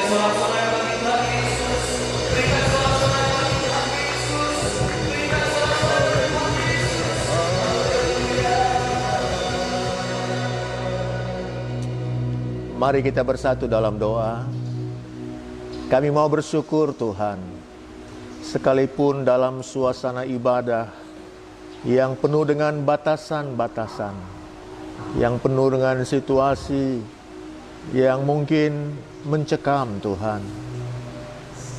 Mari kita bersatu dalam doa. Kami mau bersyukur Tuhan, sekalipun dalam suasana ibadah yang penuh dengan batasan-batasan, yang penuh dengan situasi yang mungkin mencekam Tuhan,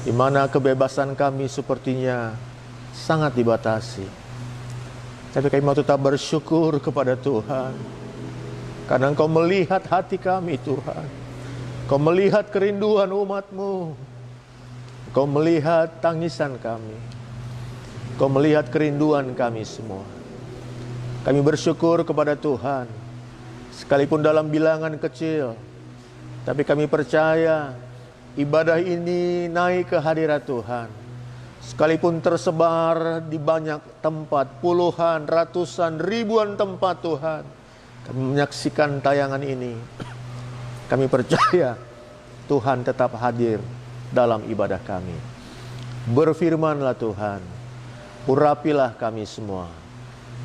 di mana kebebasan kami sepertinya sangat dibatasi. Tapi kami mau tetap bersyukur kepada Tuhan, karena Engkau melihat hati kami Tuhan. Engkau melihat kerinduan umat-Mu. Engkau melihat tangisan kami. Engkau melihat kerinduan kami semua. Kami bersyukur kepada Tuhan, sekalipun dalam bilangan kecil, tapi kami percaya ibadah ini naik ke hadirat Tuhan. Sekalipun tersebar di banyak tempat, puluhan, ratusan, ribuan tempat Tuhan, kami menyaksikan tayangan ini. Kami percaya Tuhan tetap hadir dalam ibadah kami. Berfirmanlah Tuhan, urapilah kami semua.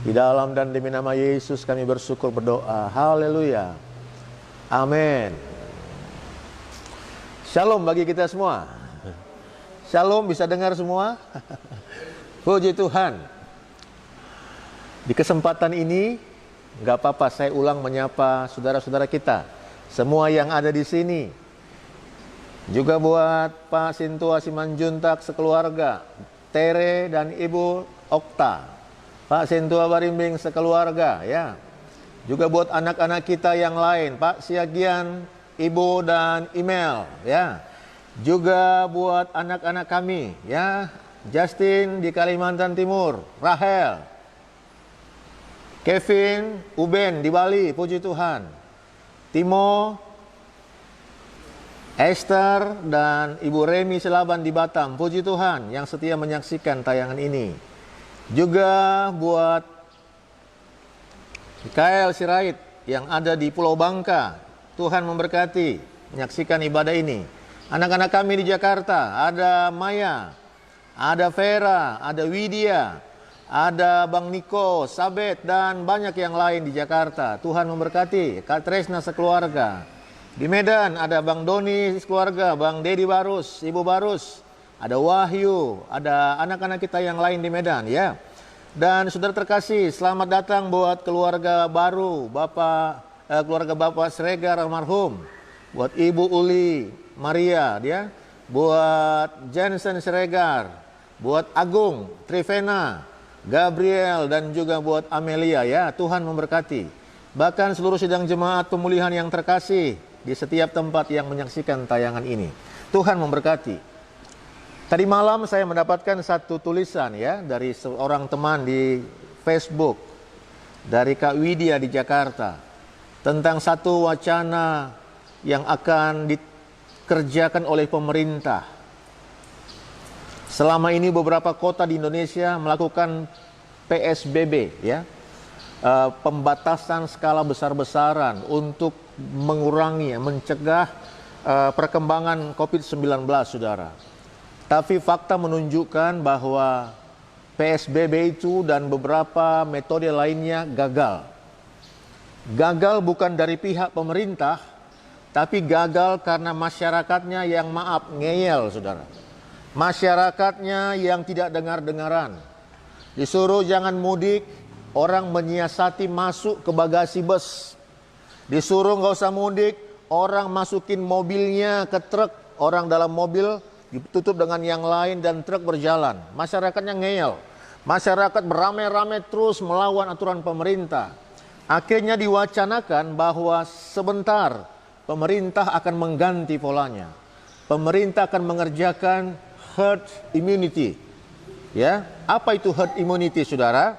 Di dalam dan demi nama Yesus kami bersyukur berdoa. Haleluya. Amin. Shalom bagi kita semua. Shalom, bisa dengar semua? Puji Tuhan. Di kesempatan ini, nggak apa-apa, saya ulang menyapa saudara-saudara kita, semua yang ada di sini. Juga buat Pak Sintua Simanjuntak sekeluarga, Tere dan Ibu Okta, Pak Sintua Barimbing sekeluarga, ya. Juga buat anak-anak kita yang lain, Pak Siagian, Ibu dan Email, ya. Juga buat anak-anak kami, ya, Justin di Kalimantan Timur, Rahel, Kevin, Uben di Bali, puji Tuhan. Timo, Esther, dan Ibu Remi Selaban di Batam, puji Tuhan, yang setia menyaksikan tayangan ini. Juga buat Mikael Sirait yang ada di Pulau Bangka, Tuhan memberkati, menyaksikan ibadah ini. Anak-anak kami di Jakarta, ada Maya, ada Vera, ada Widya, ada Bang Niko, Sabet, dan banyak yang lain di Jakarta. Tuhan memberkati. Kak Tresna sekeluarga. Di Medan ada Bang Doni sekeluarga, Bang Dedi Barus, Ibu Barus, ada Wahyu, ada anak-anak kita yang lain di Medan, ya. Dan saudara terkasih, selamat datang buat keluarga baru, keluarga Bapak Sregar almarhum, buat Ibu Uli Maria, dia, buat Jensen Sregar, buat Agung, Trivena, Gabriel, dan juga buat Amelia, ya. Tuhan memberkati. Bahkan seluruh sidang jemaat pemulihan yang terkasih di setiap tempat yang menyaksikan tayangan ini, Tuhan memberkati. Tadi malam saya mendapatkan satu tulisan, ya, dari seorang teman di Facebook, dari Kak Widya di Jakarta, tentang satu wacana yang akan dikerjakan oleh pemerintah. Selama ini beberapa kota di Indonesia melakukan PSBB, ya, pembatasan skala besar-besaran untuk mengurangi, mencegah perkembangan COVID-19, saudara. Tapi fakta menunjukkan bahwa PSBB itu dan beberapa metode lainnya gagal. Gagal bukan dari pihak pemerintah, tapi gagal karena masyarakatnya yang ngeyel, saudara. Masyarakatnya yang tidak dengar-dengaran. Disuruh jangan mudik, orang menyiasati masuk ke bagasi bus. Disuruh nggak usah mudik, orang masukin mobilnya ke truk, orang dalam mobil ditutup dengan yang lain dan truk berjalan. Masyarakatnya ngeyel. Masyarakat beramai-ramai terus melawan aturan pemerintah. Akhirnya diwacanakan bahwa sebentar pemerintah akan mengganti polanya. Pemerintah akan mengerjakan herd immunity. Ya, apa itu herd immunity, saudara?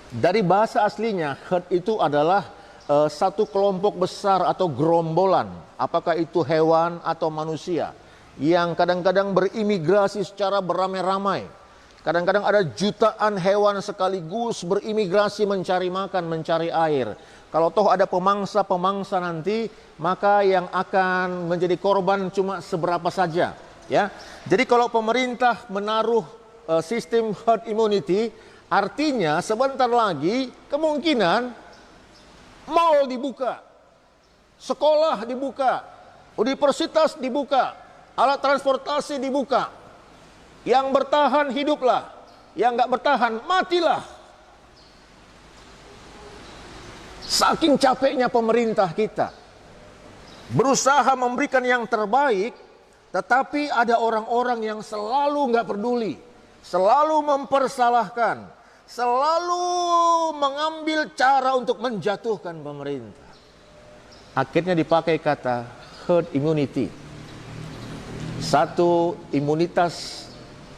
Dari bahasa aslinya, herd itu adalah satu kelompok besar atau gerombolan, apakah itu hewan atau manusia, yang kadang-kadang berimigrasi secara beramai-ramai. Kadang-kadang ada jutaan hewan sekaligus berimigrasi mencari makan, mencari air. Kalau toh ada pemangsa-pemangsa nanti, maka yang akan menjadi korban cuma seberapa saja, ya. Jadi kalau pemerintah menaruh sistem herd immunity, artinya sebentar lagi kemungkinan mall dibuka, sekolah dibuka, universitas dibuka, alat transportasi dibuka. Yang bertahan hiduplah, yang nggak bertahan matilah. Saking capeknya pemerintah kita berusaha memberikan yang terbaik, tetapi ada orang-orang yang selalu nggak peduli, selalu mempersalahkan, selalu mengambil cara untuk menjatuhkan pemerintah. Akhirnya dipakai kata herd immunity, satu imunitas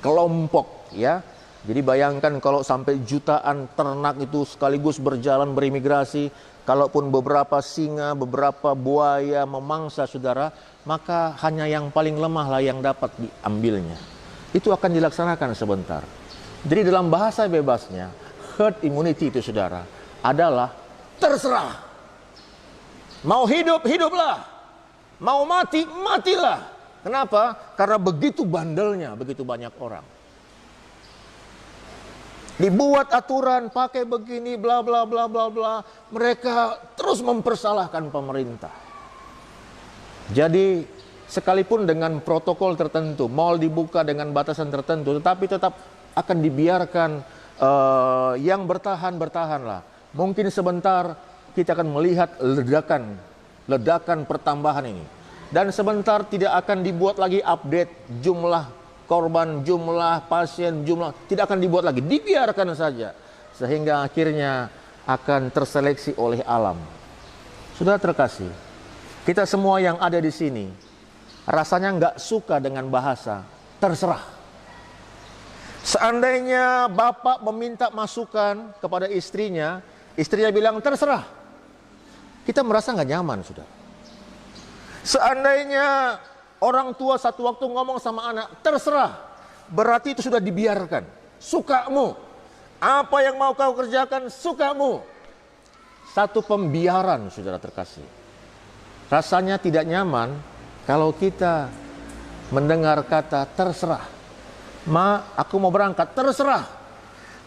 kelompok, ya. Jadi bayangkan kalau sampai jutaan ternak itu sekaligus berjalan berimigrasi, kalaupun beberapa singa, beberapa buaya memangsa saudara, maka hanya yang paling lemah lah yang dapat diambilnya. Itu akan dilaksanakan sebentar. Jadi dalam bahasa bebasnya, herd immunity itu saudara, adalah terserah. Mau hidup, hiduplah. Mau mati, matilah. Kenapa? Karena begitu bandelnya, begitu banyak orang. Dibuat aturan pakai begini bla bla bla bla bla, mereka terus mempersalahkan pemerintah. Jadi sekalipun dengan protokol tertentu, mal dibuka dengan batasan tertentu, tetapi tetap akan dibiarkan yang bertahanlah. Mungkin sebentar kita akan melihat ledakan pertambahan ini, dan sebentar tidak akan dibuat lagi update jumlah korban, jumlah pasien, tidak akan dibuat lagi, dibiarkan saja sehingga akhirnya akan terseleksi oleh alam. Saudara terkasih, kita semua yang ada di sini rasanya nggak suka dengan bahasa terserah. Seandainya bapak meminta masukan kepada istrinya bilang terserah, kita merasa nggak nyaman, saudara. Seandainya orang tua satu waktu ngomong sama anak, terserah, berarti itu sudah dibiarkan. Sukamu. Apa yang mau kau kerjakan, sukamu. Satu pembiaran, saudara terkasih. Rasanya tidak nyaman kalau kita mendengar kata terserah. Ma, aku mau berangkat, terserah.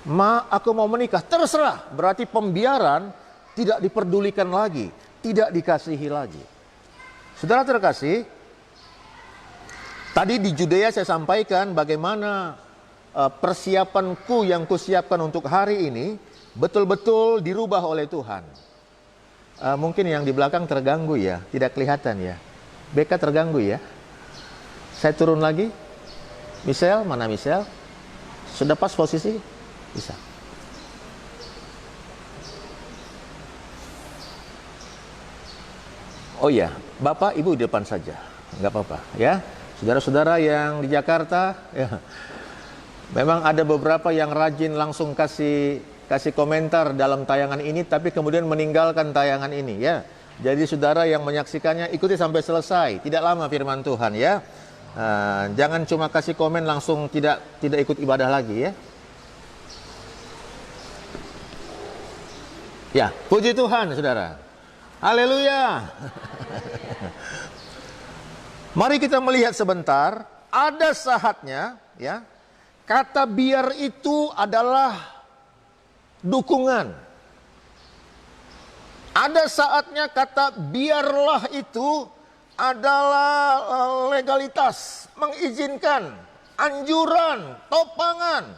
Ma, aku mau menikah, terserah. Berarti pembiaran tidak diperdulikan lagi, tidak dikasihi lagi. Saudara terkasih, tadi di Judea saya sampaikan bagaimana persiapanku yang kusiapkan untuk hari ini betul-betul dirubah oleh Tuhan. Mungkin yang di belakang terganggu ya, tidak kelihatan ya. BK terganggu ya. Saya turun lagi. Michelle, mana Michelle? Sudah pas posisi? Bisa. Oh ya, Bapak Ibu di depan saja. Nggak apa-apa ya. Saudara-saudara yang di Jakarta, ya, memang ada beberapa yang rajin langsung kasih komentar dalam tayangan ini, tapi kemudian meninggalkan tayangan ini, ya. Jadi saudara yang menyaksikannya ikuti sampai selesai, tidak lama firman Tuhan, ya. Jangan cuma kasih komen langsung tidak ikut ibadah lagi, ya. Ya, puji Tuhan, saudara. Haleluya. Mari kita melihat sebentar, ada saatnya ya, kata biar itu adalah dukungan. Ada saatnya kata biarlah itu adalah legalitas, mengizinkan, anjuran, topangan.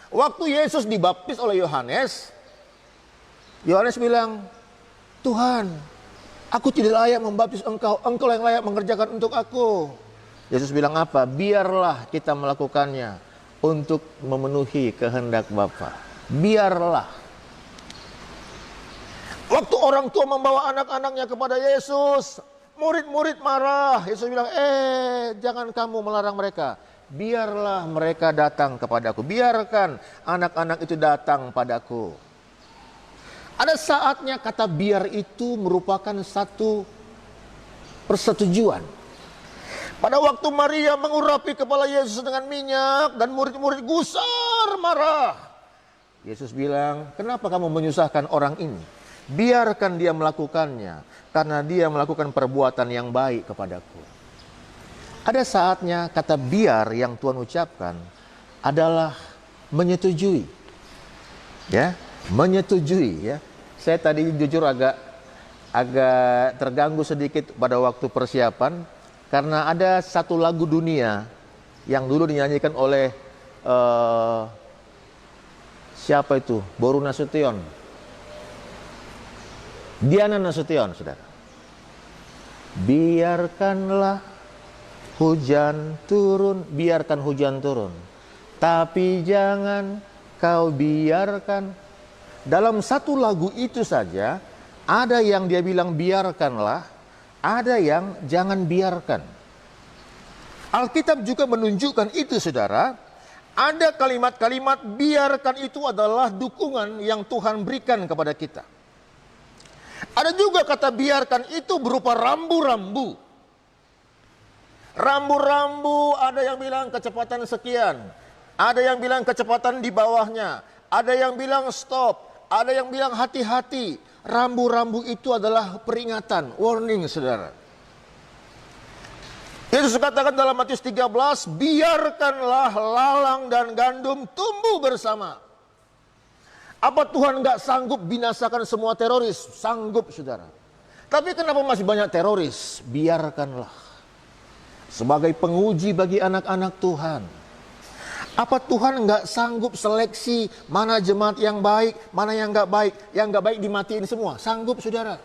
Waktu Yesus dibaptis oleh Yohanes bilang, Tuhan, aku tidak layak membaptis engkau, engkau yang layak mengerjakan untuk aku. Yesus bilang apa? Biarlah kita melakukannya untuk memenuhi kehendak Bapa. Biarlah. Waktu orang tua membawa anak-anaknya kepada Yesus, murid-murid marah. Yesus bilang, jangan kamu melarang mereka. Biarlah mereka datang kepadaku. Biarkan anak-anak itu datang padaku. Ada saatnya kata biar itu merupakan satu persetujuan. Pada waktu Maria mengurapi kepala Yesus dengan minyak dan murid-murid gusar marah. Yesus bilang, kenapa kamu menyusahkan orang ini? biarkan dia melakukannya, karena dia melakukan perbuatan yang baik kepadaku. Ada saatnya kata biar yang Tuhan ucapkan adalah menyetujui. Ya, menyetujui ya. Saya tadi jujur agak terganggu sedikit pada waktu persiapan, karena ada satu lagu dunia yang dulu dinyanyikan oleh siapa itu? Boru Nasution, Diana Nasution, saudara. Biarkanlah hujan turun, biarkan hujan turun, tapi jangan kau biarkan. Dalam satu lagu itu saja, ada yang dia bilang biarkanlah, ada yang jangan biarkan. Alkitab juga menunjukkan itu, saudara. Ada kalimat-kalimat biarkan itu adalah dukungan yang Tuhan berikan kepada kita. Ada juga kata biarkan itu berupa rambu-rambu. Rambu-rambu, ada yang bilang kecepatan sekian, ada yang bilang kecepatan di bawahnya, ada yang bilang stop, ada yang bilang hati-hati. Rambu-rambu itu adalah peringatan, warning, saudara. Yesus katakan dalam Matius 13, biarkanlah lalang dan gandum tumbuh bersama. Apa Tuhan nggak sanggup binasakan semua teroris? Sanggup, saudara. Tapi kenapa masih banyak teroris? Biarkanlah. Sebagai penguji bagi anak-anak Tuhan. Apa Tuhan nggak sanggup seleksi mana jemaat yang baik, mana yang nggak baik? Yang nggak baik dimatiin semua. Sanggup, saudara.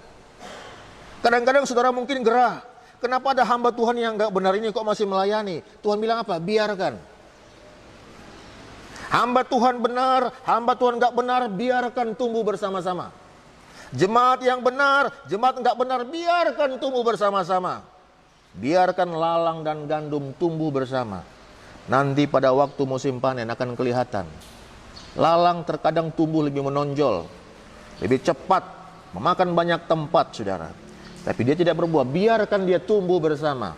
Kadang-kadang saudara mungkin gerah. Kenapa ada hamba Tuhan yang nggak benar ini kok masih melayani? Tuhan bilang apa? Biarkan. Hamba Tuhan benar, hamba Tuhan nggak benar, biarkan tumbuh bersama-sama. Jemaat yang benar, jemaat nggak benar, biarkan tumbuh bersama-sama. Biarkan lalang dan gandum tumbuh bersama. Nanti pada waktu musim panen akan kelihatan. Lalang terkadang tumbuh lebih menonjol, lebih cepat, memakan banyak tempat, saudara. Tapi dia tidak berbuah, biarkan dia tumbuh bersama.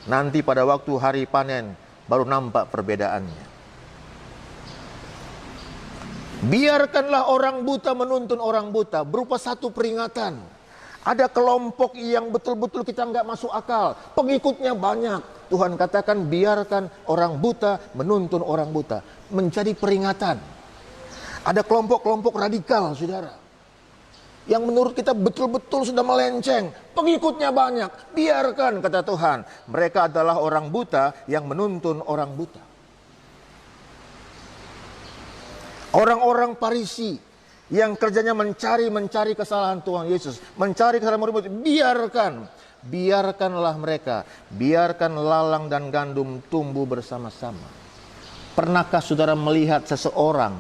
Nanti pada waktu hari panen baru nampak perbedaannya. Biarkanlah orang buta menuntun orang buta, berupa satu peringatan. Ada kelompok yang betul-betul kita nggak masuk akal, pengikutnya banyak. Tuhan katakan biarkan orang buta menuntun orang buta, menjadi peringatan. Ada kelompok-kelompok radikal, saudara, yang menurut kita betul-betul sudah melenceng, pengikutnya banyak. Biarkan, kata Tuhan, mereka adalah orang buta yang menuntun orang buta. Orang-orang Farisi yang kerjanya mencari kesalahan Tuhan Yesus, mencari kesalahan murid-murid, biarkanlah mereka, biarkan lalang dan gandum tumbuh bersama-sama. Pernahkah saudara melihat seseorang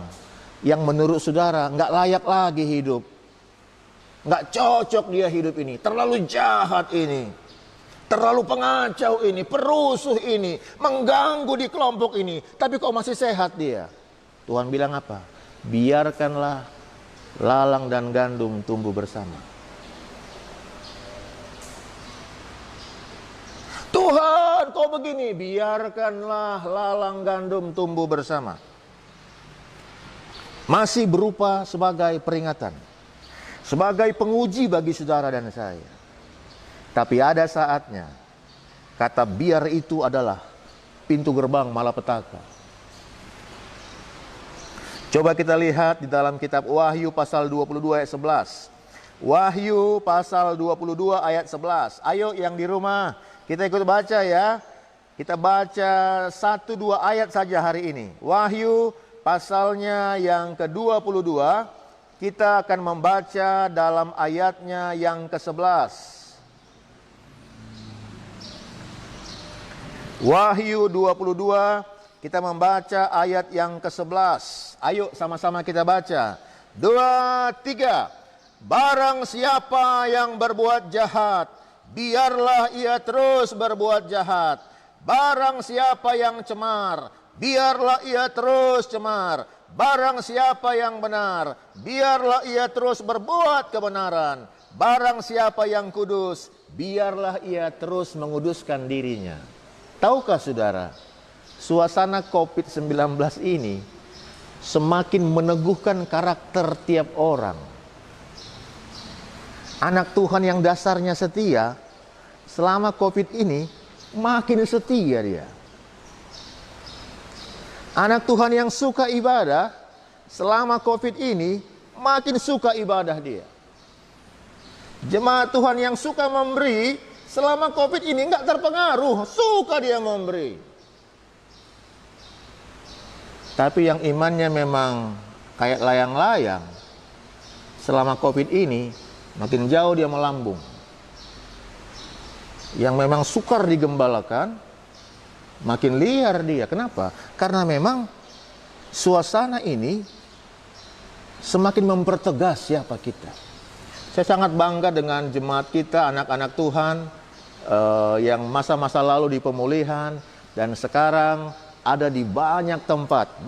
yang menurut saudara nggak layak lagi hidup? Nggak cocok dia hidup ini, terlalu jahat ini, terlalu pengacau ini, perusuh ini, mengganggu di kelompok ini, tapi kok masih sehat dia? Tuhan bilang apa? Biarkanlah lalang dan gandum tumbuh bersama. Tuhan, kok begini? Biarkanlah lalang gandum tumbuh bersama. Masih berupa sebagai peringatan, sebagai penguji bagi saudara dan saya. Tapi ada saatnya kata biar itu adalah pintu gerbang malapetaka. Coba kita lihat di dalam kitab Wahyu pasal 22 ayat 11. Wahyu pasal 22 ayat 11. Ayo yang di rumah kita ikut baca ya. Kita baca 1-2 ayat saja hari ini. Wahyu pasalnya yang ke-22. Kita akan membaca dalam ayatnya yang ke-11. Wahyu 22, kita membaca ayat yang ke-11. Ayo sama-sama kita baca. 2, 3. Barang siapa yang berbuat jahat, biarlah ia terus berbuat jahat. Barang siapa yang cemar, biarlah ia terus cemar. Barang siapa yang benar, biarlah ia terus berbuat kebenaran. Barang siapa yang kudus, biarlah ia terus menguduskan dirinya. Tahukah saudara, suasana COVID-19 ini semakin meneguhkan karakter tiap orang. Anak Tuhan yang dasarnya setia, selama COVID ini makin setia dia. Anak Tuhan yang suka ibadah, selama COVID ini makin suka ibadah dia. Jemaat Tuhan yang suka memberi, selama COVID ini nggak terpengaruh, suka dia memberi. Tapi yang imannya memang kayak layang-layang, selama COVID ini makin jauh dia melambung. Yang memang sukar digembalakan, makin liar dia. Kenapa? Karena memang suasana ini semakin mempertegas siapa kita. Saya sangat bangga dengan jemaat kita, anak-anak Tuhan yang masa-masa lalu di pemulihan dan sekarang ada di banyak tempat,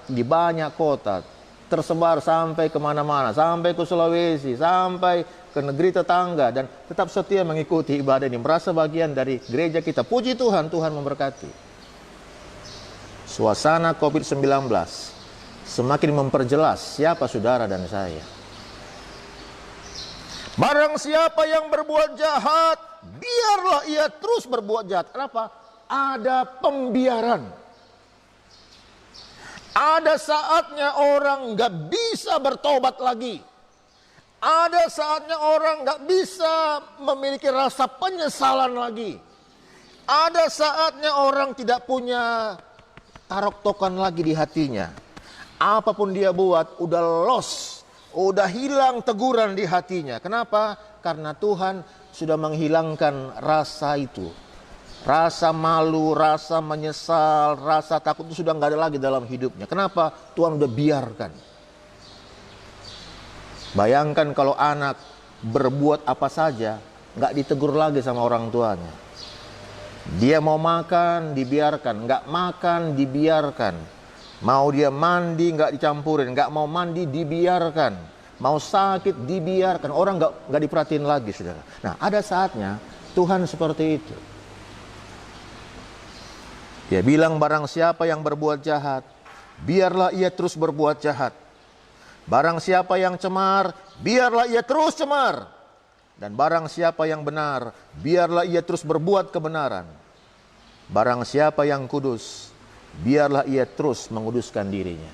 di banyak kota, tersebar sampai kemana-mana, sampai ke Sulawesi, sampai ke negeri tetangga, dan tetap setia mengikuti ibadah ini, merasa bagian dari gereja kita. Puji Tuhan, Tuhan memberkati. Suasana COVID-19 semakin memperjelas siapa saudara dan saya. Barang siapa yang berbuat jahat, biarlah ia terus berbuat jahat. Kenapa? Ada pembiaran. Ada saatnya orang nggak bisa bertobat lagi. Ada saatnya orang nggak bisa memiliki rasa penyesalan lagi. Ada saatnya orang tidak punya tarok-tokan lagi di hatinya. Apapun dia buat, udah lost. Udah hilang teguran di hatinya. Kenapa? Karena Tuhan sudah menghilangkan rasa itu. Rasa malu, rasa menyesal, rasa takut itu sudah nggak ada lagi dalam hidupnya. Kenapa? Tuhan udah biarkan. Bayangkan kalau anak berbuat apa saja, nggak ditegur lagi sama orang tuanya. Dia mau makan, dibiarkan. Nggak makan, dibiarkan. Mau dia mandi nggak dicampurin, nggak mau mandi dibiarkan, mau sakit dibiarkan, orang nggak diperhatiin lagi, saudara. Nah, ada saatnya Tuhan seperti itu. Dia bilang barang siapa yang berbuat jahat, biarlah ia terus berbuat jahat. Barang siapa yang cemar, biarlah ia terus cemar. Dan barang siapa yang benar, biarlah ia terus berbuat kebenaran. Barang siapa yang kudus, biarlah ia terus menguduskan dirinya.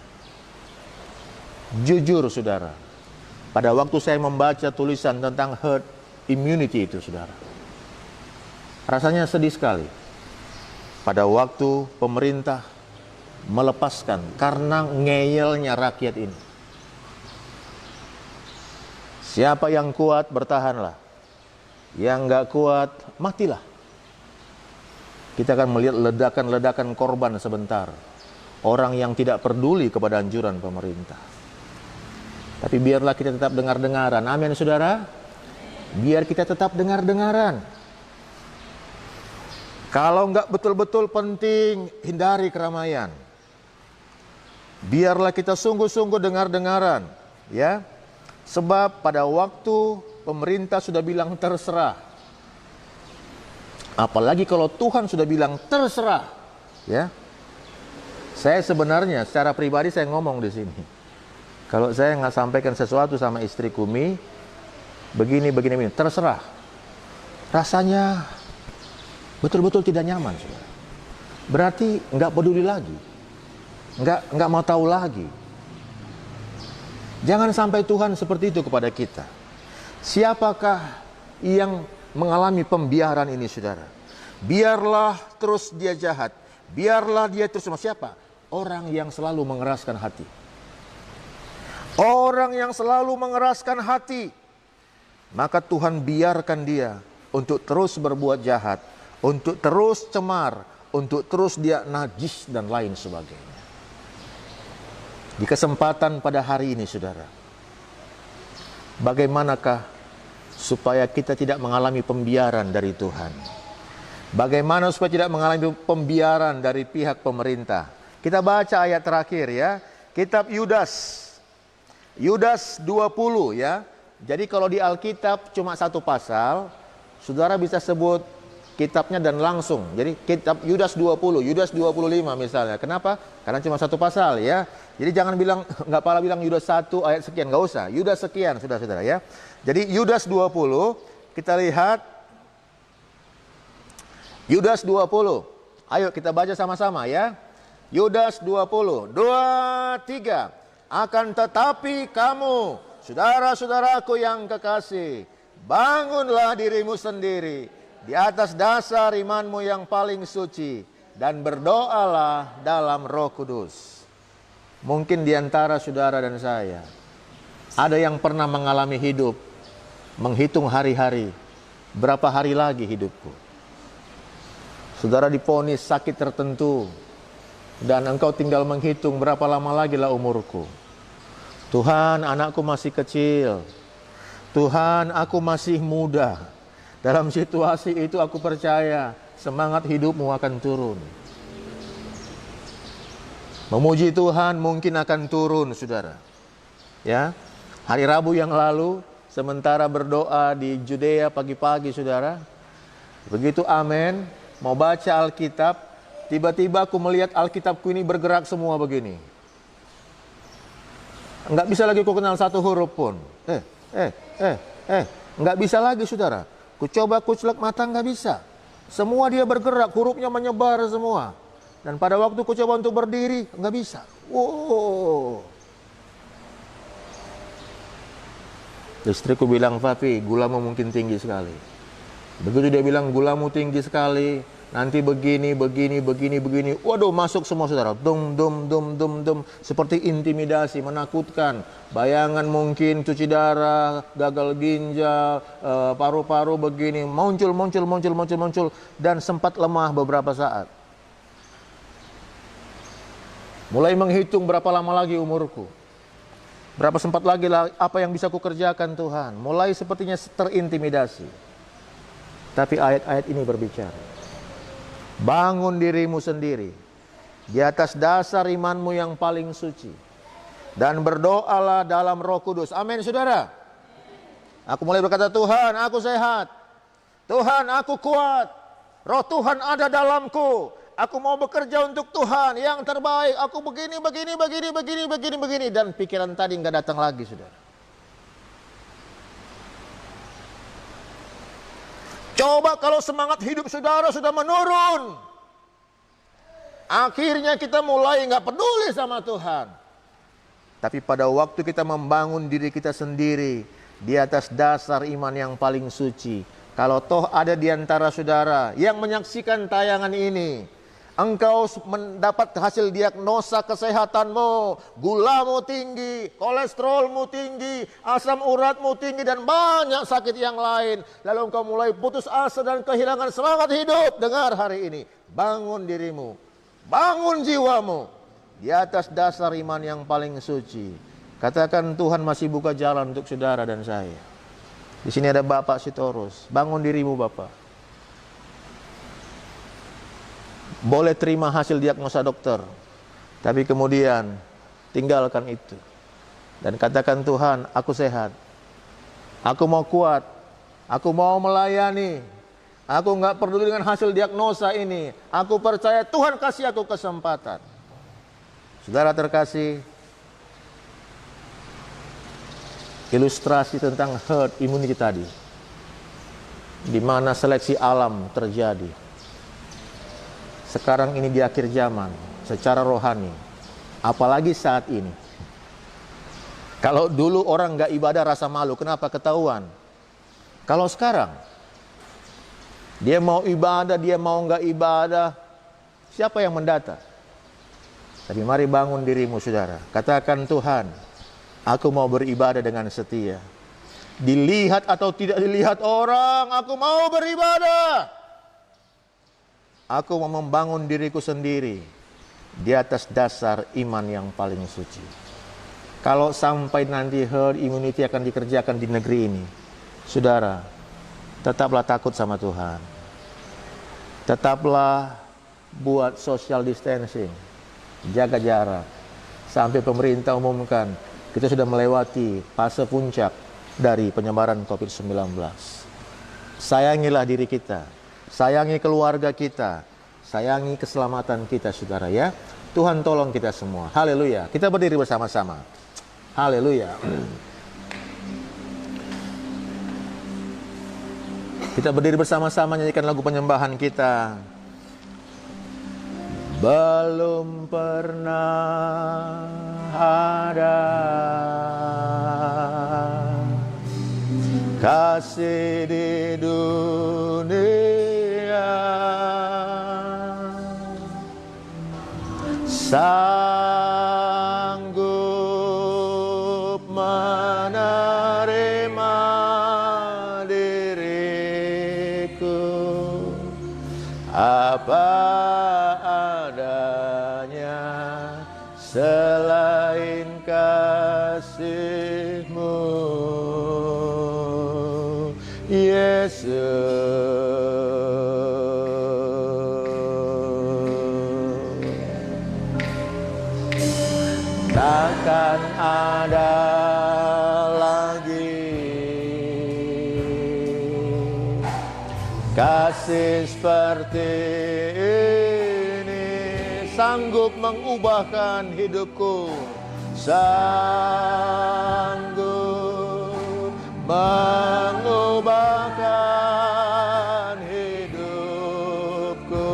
Jujur saudara, pada waktu saya membaca tulisan tentang herd immunity itu saudara, rasanya sedih sekali. Pada waktu pemerintah melepaskan karena ngeyelnya rakyat ini. Siapa yang kuat bertahanlah, yang nggak kuat matilah. Kita akan melihat ledakan-ledakan korban sebentar. Orang yang tidak peduli kepada anjuran pemerintah. Tapi biarlah kita tetap dengar-dengaran. Amin saudara. Biar kita tetap dengar-dengaran. Kalau nggak betul-betul penting, hindari keramaian. Biarlah kita sungguh-sungguh dengar-dengaran. Ya. Sebab pada waktu pemerintah sudah bilang terserah. Apalagi kalau Tuhan sudah bilang terserah, ya. Saya sebenarnya secara pribadi saya ngomong di sini. Kalau saya nggak sampaikan sesuatu sama istri Kumi, begini, terserah. Rasanya betul-betul tidak nyaman, saudara. Berarti nggak peduli lagi, nggak mau tahu lagi. Jangan sampai Tuhan seperti itu kepada kita. Siapakah yang mengalami pembiaran ini saudara? Biarlah terus dia jahat, biarlah dia terus sama siapa? Orang yang selalu mengeraskan hati. Orang yang selalu mengeraskan hati, maka Tuhan biarkan dia untuk terus berbuat jahat, untuk terus cemar, untuk terus dia najis dan lain sebagainya. Di kesempatan pada hari ini saudara, bagaimanakah supaya kita tidak mengalami pembiaran dari Tuhan? Bagaimana supaya tidak mengalami pembiaran dari pihak pemerintah? Kita baca ayat terakhir ya. Kitab Yudas. Yudas 20 ya. Jadi kalau di Alkitab cuma satu pasal, saudara bisa sebut kitabnya dan langsung. Jadi kitab Yudas 20, Yudas 25 misalnya. Kenapa? Karena cuma satu pasal ya. Jadi jangan bilang, nggak pala bilang Yudas 1 ayat sekian, nggak usah. Yudas sekian, saudara-saudara ya. Jadi Yudas 20, kita lihat Yudas 20. Ayo kita baca sama-sama ya. Yudas 20, 2, 3. Akan tetapi kamu, saudara-saudaraku yang kekasih, bangunlah dirimu sendiri di atas dasar imanmu yang paling suci, dan berdoalah dalam Roh Kudus. Mungkin di antara saudara dan saya ada yang pernah mengalami hidup, menghitung hari-hari, berapa hari lagi hidupku. Saudara divonis sakit tertentu, dan engkau tinggal menghitung berapa lama lagi lah umurku. Tuhan, anakku masih kecil. Tuhan, aku masih muda. Dalam situasi itu aku percaya semangat hidupmu akan turun. Memuji Tuhan mungkin akan turun, saudara. Ya, hari Rabu yang lalu, sementara berdoa di Judea pagi-pagi, saudara, begitu amin, mau baca Alkitab, tiba-tiba aku melihat Alkitabku ini bergerak semua begini. Enggak bisa lagi ku kenal satu huruf pun. Enggak bisa lagi, saudara. Ku coba kucelek mata, enggak bisa. Semua dia bergerak, hurufnya menyebar semua. Dan pada waktu ku coba untuk berdiri, enggak bisa. Wow. Istriku bilang, Papi, gulamu mungkin tinggi sekali. Begitu dia bilang gulamu tinggi sekali, nanti begini. Waduh, masuk semua, saudara. Dum. Seperti intimidasi, menakutkan. Bayangan mungkin cuci darah, gagal ginjal, paru-paru begini. Muncul. Dan sempat lemah beberapa saat. Mulai menghitung berapa lama lagi umurku. Berapa sempat lagi lah apa yang bisa kukerjakan Tuhan. Mulai sepertinya terintimidasi. Tapi ayat-ayat ini berbicara. Bangun dirimu sendiri di atas dasar imanmu yang paling suci, dan berdoalah dalam Roh Kudus. Amin, saudara. Aku mulai berkata, Tuhan, aku sehat. Tuhan, aku kuat. Roh Tuhan ada dalamku. Aku mau bekerja untuk Tuhan yang terbaik. Aku begini. Dan pikiran tadi nggak datang lagi, saudara. Coba kalau semangat hidup saudara sudah menurun. Akhirnya kita mulai nggak peduli sama Tuhan. Tapi pada waktu kita membangun diri kita sendiri di atas dasar iman yang paling suci. Kalau toh ada di antara saudara yang menyaksikan tayangan ini, engkau mendapat hasil diagnosa kesehatanmu, gulamu tinggi, kolesterolmu tinggi, asam uratmu tinggi, dan banyak sakit yang lain. Lalu engkau mulai putus asa dan kehilangan semangat hidup. Dengar hari ini, bangun dirimu, bangun jiwamu di atas dasar iman yang paling suci. Katakan, Tuhan masih buka jalan untuk saudara dan saya. Di sini ada Bapak Sitorus, bangun dirimu Bapak. Boleh terima hasil diagnosa dokter, tapi kemudian tinggalkan itu. Dan katakan, Tuhan, aku sehat. Aku mau kuat. Aku mau melayani. Aku nggak peduli dengan hasil diagnosa ini. Aku percaya Tuhan kasih aku kesempatan. Saudara terkasih, ilustrasi tentang herd immunity tadi, di mana seleksi alam terjadi. Sekarang ini di akhir zaman, secara rohani, apalagi saat ini. Kalau dulu orang nggak ibadah rasa malu, kenapa ketahuan? Kalau sekarang, dia mau ibadah, dia mau nggak ibadah, siapa yang mendata? Tapi mari bangun dirimu, saudara. Katakan, Tuhan, aku mau beribadah dengan setia. Dilihat atau tidak dilihat orang, aku mau beribadah. Aku mau membangun diriku sendiri di atas dasar iman yang paling suci. Kalau sampai nanti herd immunity akan dikerjakan di negeri ini, saudara, tetaplah takut sama Tuhan. Tetaplah buat social distancing, jaga jarak, sampai pemerintah umumkan kita sudah melewati fase puncak dari penyebaran COVID-19. Sayangilah diri kita, sayangi keluarga kita, sayangi keselamatan kita, saudara ya. Tuhan tolong kita semua. Haleluya. Kita berdiri bersama-sama. Haleluya. Kita berdiri bersama-sama nyanyikan lagu penyembahan kita. Belum pernah ada kasih di dunia sanggup menerima diriku apa adanya selain kasih-Mu, Yesus. Takkan ada lagi kasih seperti ini, sanggup mengubahkan hidupku, sanggup mengubahkan hidupku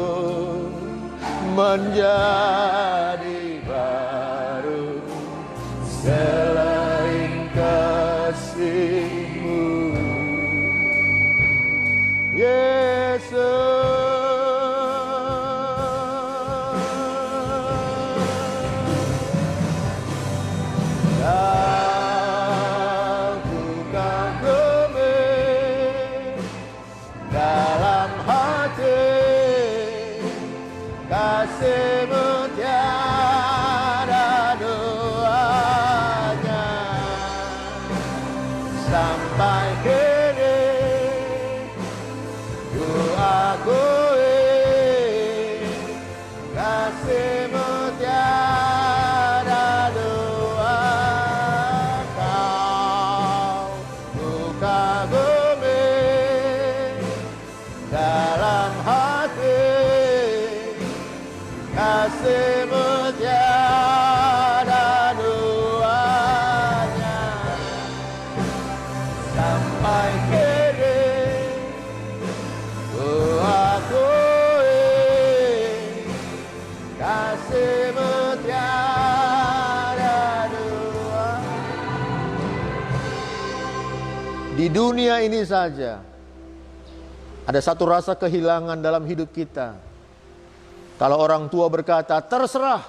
menjadi baru selain kasih-Mu, Yesus. Aku kagumi dalam hati kasih-Mu tiada duanya sampai kini ku akui kasih-Mu tiada dua. Kau ku kagumi dalam hati kasih-Mu tiada duanya sampai kini ku akui kasih-Mu tiada dua. Di dunia ini saja ada satu rasa kehilangan dalam hidup kita. Kalau orang tua berkata, terserah.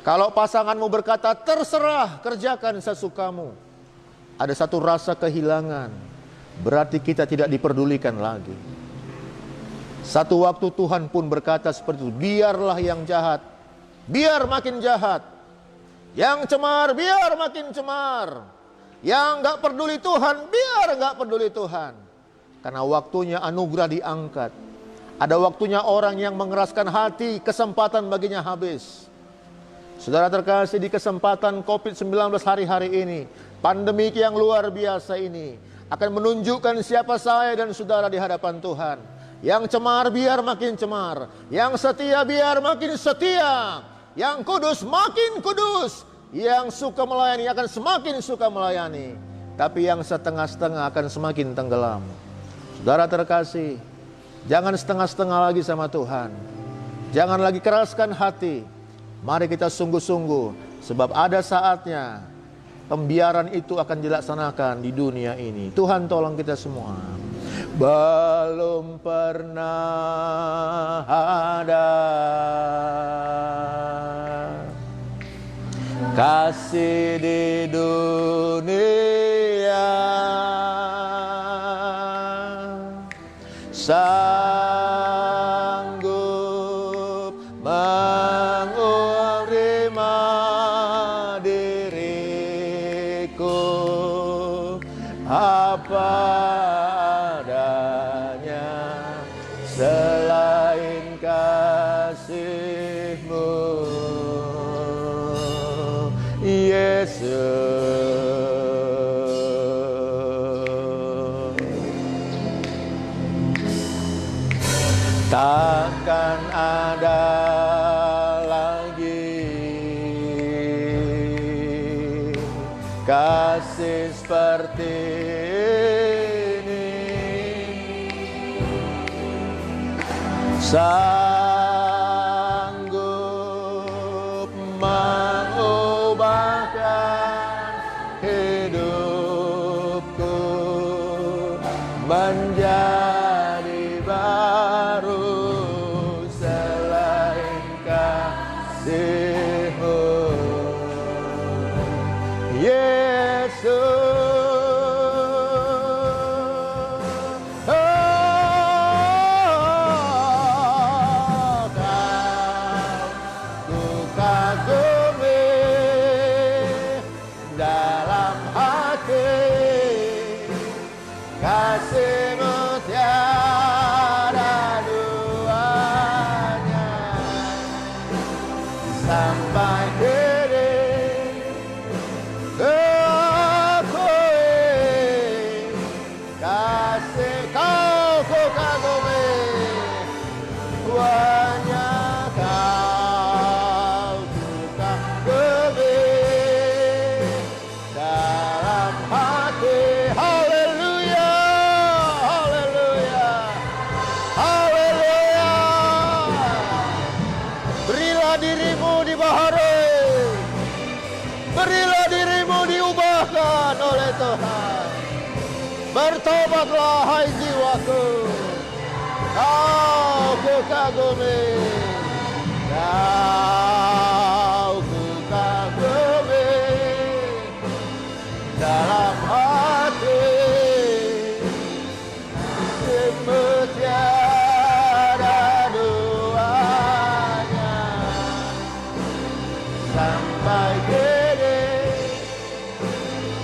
Kalau pasanganmu berkata, terserah, kerjakan sesukamu. Ada satu rasa kehilangan. Berarti kita tidak diperdulikan lagi. Satu waktu Tuhan pun berkata seperti itu, biarlah yang jahat, biar makin jahat. Yang cemar, biar makin cemar. Yang gak peduli Tuhan, biar gak peduli Tuhan. Karena waktunya anugerah diangkat. Ada waktunya orang yang mengeraskan hati, kesempatan baginya habis. Saudara terkasih, di kesempatan COVID-19 hari-hari ini, pandemi yang luar biasa ini akan menunjukkan siapa saya dan saudara di hadapan Tuhan. Yang cemar biar makin cemar, yang setia biar makin setia, yang kudus makin kudus, yang suka melayani akan semakin suka melayani, tapi yang setengah-setengah akan semakin tenggelam. Saudara terkasih, jangan setengah-setengah lagi sama Tuhan. Jangan lagi keraskan hati. Mari kita sungguh-sungguh, sebab ada saatnya pembiaran itu akan dilaksanakan di dunia ini. Tuhan tolong kita semua. Belum pernah ada kasih di dunia sanggup menerima diriku apa adanya selain kasih-Mu, Yesus. takkan ada lagi kasih seperti ini, sanggup mengubahkan hidupku menjadi baru selain kasih-Mu, Yesus. Kasih-Mu tiada duanya, sampai kini kuakui kasih Kau ku kagumi, hanya Kau ku kagumi dalam hati. Dirimu dibaharui, berilah dirimu diubahkan oleh Tuhan. Bertobatlah hai jiwaku, Kau ku kagumi, Kau ku kagumi dalam hati. Tiada duanya, sampai kini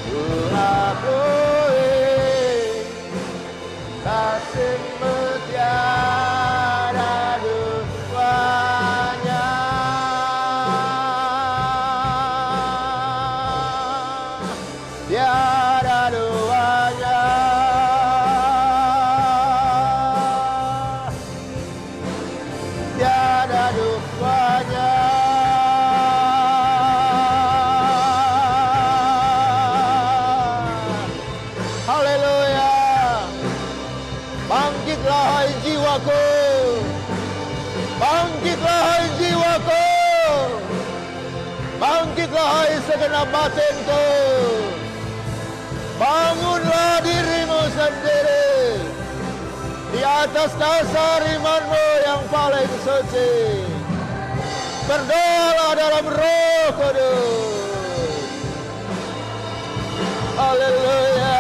ku akui kasih-Mu tiada duanya, tiada duanya. Tiada duanya. Haleluya. Bangkitlah hai jiwaku, bangkitlah hai jiwaku, bangkitlah hai segenap batinku. Bangunlah dirimu sendiri di atas dasar iman-Mu yang paling suci. Berdoalah dalam Roh Kudus. Haleluya.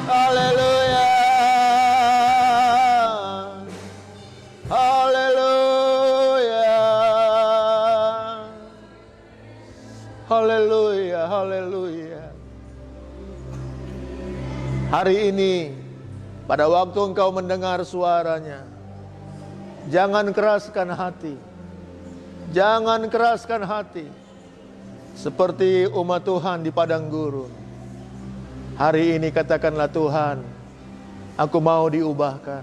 Haleluya. Haleluya. Haleluya. Haleluya. Hari ini, pada waktu engkau mendengar suaranya, jangan keraskan hati. Jangan keraskan hati. Seperti umat Tuhan di padang gurun. Hari ini katakanlah, Tuhan, aku mau diubahkan.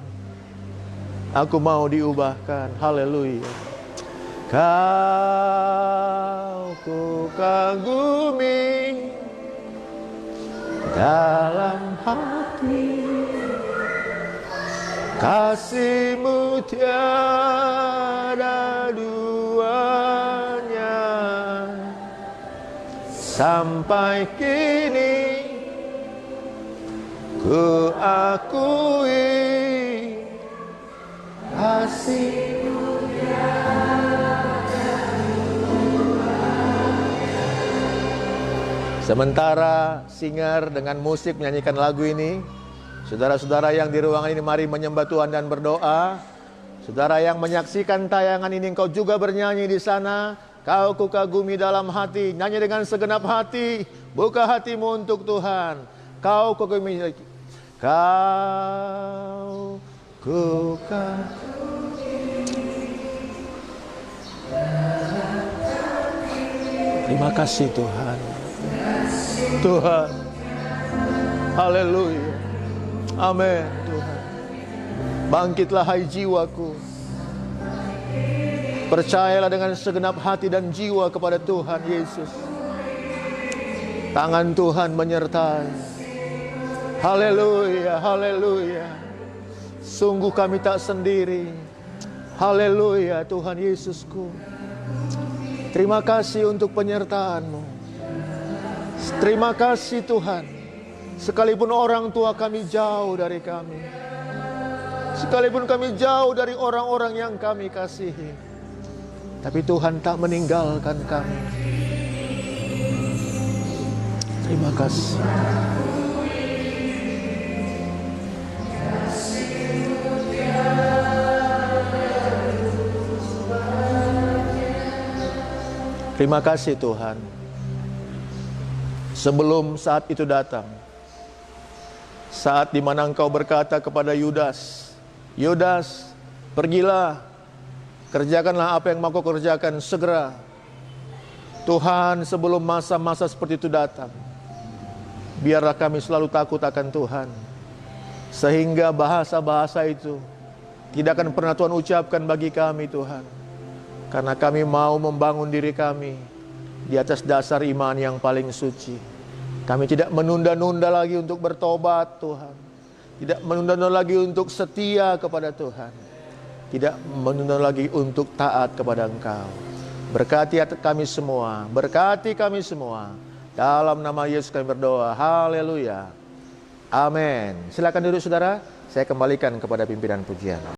Aku mau diubahkan. Haleluya. Kau ku kagumi dalam hati, kasih-Mu tiada duanya, sampai kini ku akui kasih-Mu tiada duanya. Sementara singer dengan musik menyanyikan lagu ini, saudara-saudara yang di ruangan ini mari menyembah Tuhan dan berdoa. Saudara yang menyaksikan tayangan ini, engkau juga bernyanyi di sana. Kau ku kagumi dalam hati, nyanyi dengan segenap hati. Buka hatimu untuk Tuhan. Kau ku kagumi. Kau ku kagumi. Terima kasih Tuhan. Tuhan. Haleluya. Amin Tuhan. Bangkitlah hai jiwaku. Percayalah dengan segenap hati dan jiwa kepada Tuhan Yesus. Tangan Tuhan menyertai. Haleluya, haleluya. Sungguh kami tak sendiri. Haleluya Tuhan Yesusku. Terima kasih untuk penyertaan-Mu. Terima kasih Tuhan. Sekalipun orang tua kami jauh dari kami, sekalipun kami jauh dari orang-orang yang kami kasihi, tapi Tuhan tak meninggalkan kami. Terima kasih. Terima kasih Tuhan. Sebelum saat itu datang, saat di mana Engkau berkata kepada Yudas, Yudas, pergilah, kerjakanlah apa yang mau kau kerjakan segera. Tuhan, sebelum masa-masa seperti itu datang, biarlah kami selalu takut akan Tuhan, sehingga bahasa-bahasa itu tidak akan pernah Tuhan ucapkan bagi kami Tuhan, karena kami mau membangun diri kami di atas dasar iman yang paling suci. Kami tidak menunda-nunda lagi untuk bertobat Tuhan, tidak menunda-nunda lagi untuk setia kepada Tuhan, tidak menunda lagi untuk taat kepada Engkau. Berkati kami semua, berkati kami semua. Dalam nama Yesus kami berdoa. Haleluya. Amin. Silakan duduk saudara. Saya kembalikan kepada pimpinan pujian.